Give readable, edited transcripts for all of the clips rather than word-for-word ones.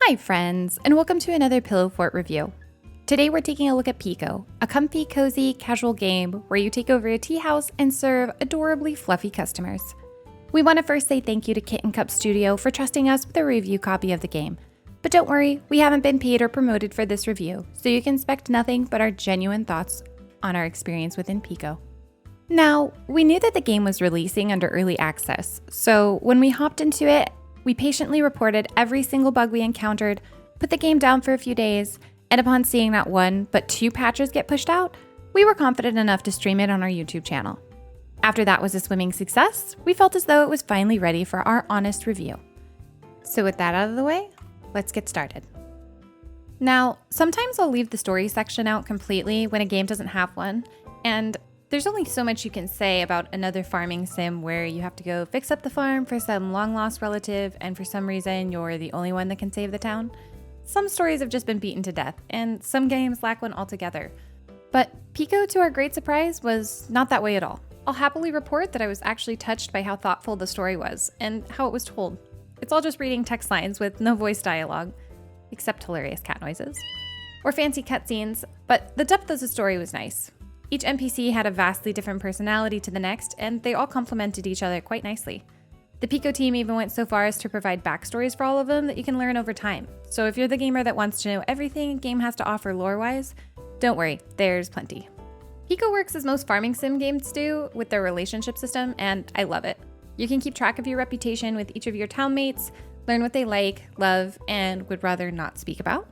Hi friends, and welcome to another Pillow Fort review. Today we're taking a look at Pekoe, a comfy, cozy, casual game where you take over a tea house and serve adorably fluffy customers. We want to first say thank you to Kit & Cup Studio for trusting us with a review copy of the game. But don't worry, we haven't been paid or promoted for this review, so you can expect nothing but our genuine thoughts on our experience within Pekoe. Now, we knew that the game was releasing under early access, so when we hopped into it, we patiently reported every single bug we encountered, put the game down for a few days, and upon seeing not one, but 2 patches get pushed out, we were confident enough to stream it on our YouTube channel. After that was a swimming success, we felt as though it was finally ready for our honest review. So with that out of the way, let's get started. Now, sometimes I'll leave the story section out completely when a game doesn't have one, and there's only so much you can say about another farming sim where you have to go fix up the farm for some long-lost relative and for some reason you're the only one that can save the town. Some stories have just been beaten to death, and some games lack one altogether. But Pekoe, to our great surprise, was not that way at all. I'll happily report that I was actually touched by how thoughtful the story was and how it was told. It's all just reading text lines with no voice dialogue, except hilarious cat noises, or fancy cutscenes, but the depth of the story was nice. Each NPC had a vastly different personality to the next, and they all complemented each other quite nicely. The Pekoe team even went so far as to provide backstories for all of them that you can learn over time. So if you're the gamer that wants to know everything a game has to offer lore-wise, don't worry, there's plenty. Pekoe works as most farming sim games do with their relationship system, and I love it. You can keep track of your reputation with each of your townmates, learn what they like, love, and would rather not speak about.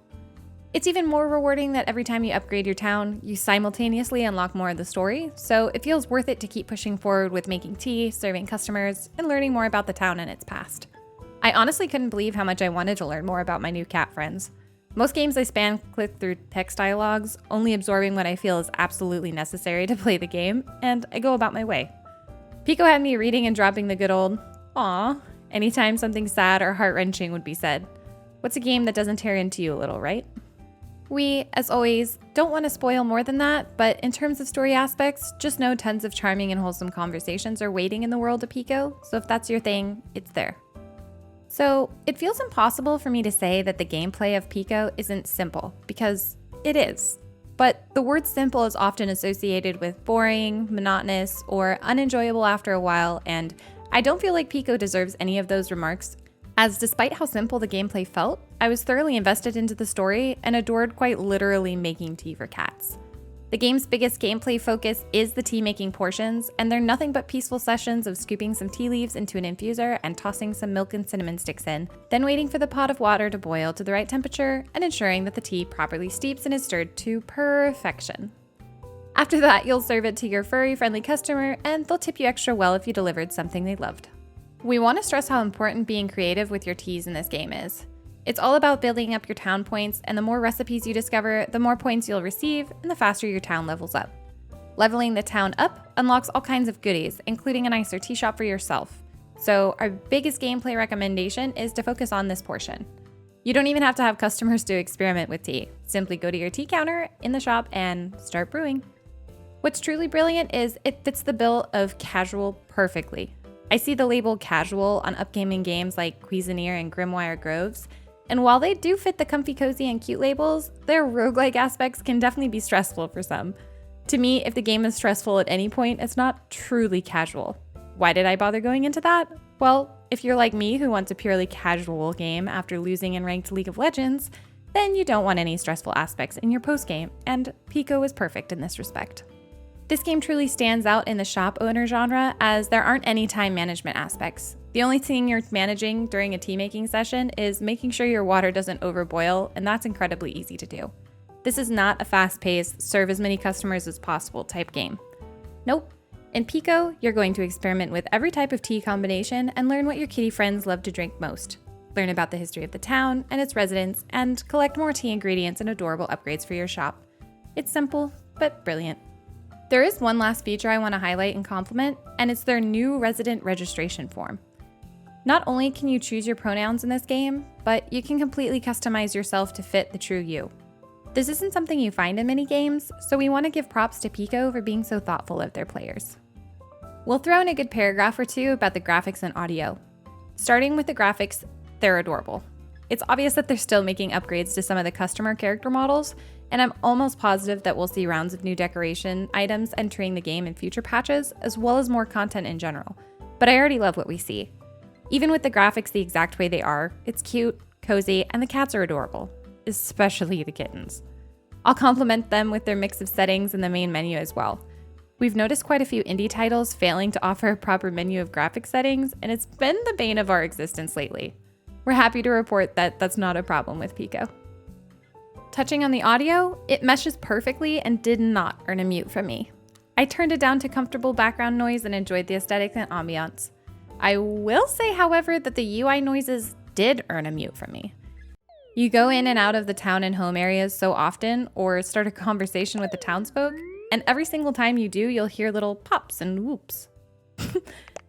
It's even more rewarding that every time you upgrade your town, you simultaneously unlock more of the story, so it feels worth it to keep pushing forward with making tea, serving customers, and learning more about the town and its past. I honestly couldn't believe how much I wanted to learn more about my new cat friends. Most games I click through text dialogues, only absorbing what I feel is absolutely necessary to play the game, and I go about my way. Pekoe had me reading and dropping the good old, "Aw," anytime something sad or heart-wrenching would be said. What's a game that doesn't tear into you a little, right? We, as always, don't want to spoil more than that, but in terms of story aspects, just know tons of charming and wholesome conversations are waiting in the world of Pekoe, so if that's your thing, it's there. So, it feels impossible for me to say that the gameplay of Pekoe isn't simple, because it is. But the word simple is often associated with boring, monotonous, or unenjoyable after a while, and I don't feel like Pekoe deserves any of those remarks, as despite how simple the gameplay felt, I was thoroughly invested into the story and adored quite literally making tea for cats. The game's biggest gameplay focus is the tea making portions, and they're nothing but peaceful sessions of scooping some tea leaves into an infuser and tossing some milk and cinnamon sticks in, then waiting for the pot of water to boil to the right temperature and ensuring that the tea properly steeps and is stirred to perfection. After that, you'll serve it to your furry-friendly customer, and they'll tip you extra well if you delivered something they loved. We want to stress how important being creative with your teas in this game is. It's all about building up your town points, and the more recipes you discover, the more points you'll receive, and the faster your town levels up. Leveling the town up unlocks all kinds of goodies, including a nicer tea shop for yourself. So our biggest gameplay recommendation is to focus on this portion. You don't even have to have customers to experiment with tea. Simply go to your tea counter in the shop and start brewing. What's truly brilliant is it fits the bill of casual perfectly. I see the label casual on upgaming games like Cuisinier and Grimwire Groves, and while they do fit the comfy, cozy, and cute labels, their roguelike aspects can definitely be stressful for some. To me, if the game is stressful at any point, it's not truly casual. Why did I bother going into that? Well, if you're like me who wants a purely casual game after losing in ranked League of Legends, then you don't want any stressful aspects in your postgame, and Pekoe is perfect in this respect. This game truly stands out in the shop owner genre as there aren't any time management aspects. The only thing you're managing during a tea making session is making sure your water doesn't overboil, and that's incredibly easy to do. This is not a fast-paced, serve as many customers as possible type game. Nope. In Pekoe, you're going to experiment with every type of tea combination and learn what your kitty friends love to drink most. Learn about the history of the town and its residents, and collect more tea ingredients and adorable upgrades for your shop. It's simple, but brilliant. There is one last feature I want to highlight and compliment, and it's their new resident registration form. Not only can you choose your pronouns in this game, but you can completely customize yourself to fit the true you. This isn't something you find in many games, so we want to give props to Pekoe for being so thoughtful of their players. We'll throw in a good paragraph or two about the graphics and audio. Starting with the graphics, they're adorable. It's obvious that they're still making upgrades to some of the customer character models, and I'm almost positive that we'll see rounds of new decoration items entering the game in future patches, as well as more content in general. But I already love what we see. Even with the graphics the exact way they are, it's cute, cozy, and the cats are adorable, especially the kittens. I'll compliment them with their mix of settings in the main menu as well. We've noticed quite a few indie titles failing to offer a proper menu of graphic settings, and it's been the bane of our existence lately. We're happy to report that that's not a problem with Pekoe. Touching on the audio, it meshes perfectly and did not earn a mute from me. I turned it down to comfortable background noise and enjoyed the aesthetics and ambiance. I will say, however, that the UI noises did earn a mute from me. You go in and out of the town and home areas so often, or start a conversation with the townsfolk, and every single time you do, you'll hear little pops and whoops.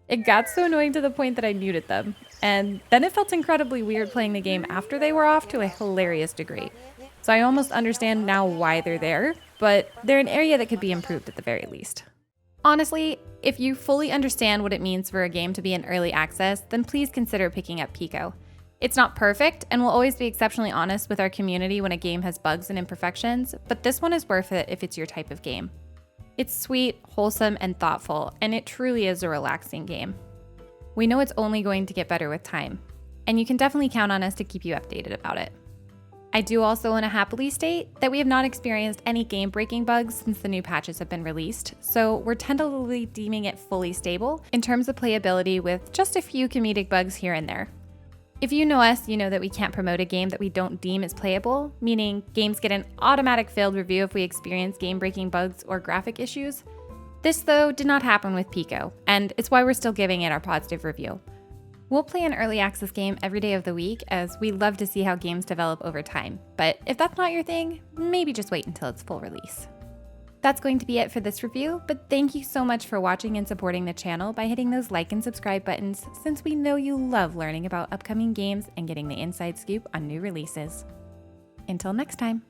It got so annoying to the point that I muted them, and then it felt incredibly weird playing the game after they were off to a hilarious degree. So I almost understand now why they're there, but they're an area that could be improved at the very least. Honestly, if you fully understand what it means for a game to be in early access, then please consider picking up Pekoe. It's not perfect, and we'll always be exceptionally honest with our community when a game has bugs and imperfections, but this one is worth it if it's your type of game. It's sweet, wholesome, and thoughtful, and it truly is a relaxing game. We know it's only going to get better with time, and you can definitely count on us to keep you updated about it. I do also want to happily state that we have not experienced any game-breaking bugs since the new patches have been released, so we're tentatively deeming it fully stable in terms of playability with just a few comedic bugs here and there. If you know us, you know that we can't promote a game that we don't deem as playable, meaning games get an automatic failed review if we experience game-breaking bugs or graphic issues. This, though, did not happen with Pekoe, and it's why we're still giving it our positive review. We'll play an early access game every day of the week, as we love to see how games develop over time, but if that's not your thing, maybe just wait until it's full release. That's going to be it for this review, but thank you so much for watching and supporting the channel by hitting those like and subscribe buttons, since we know you love learning about upcoming games and getting the inside scoop on new releases. Until next time.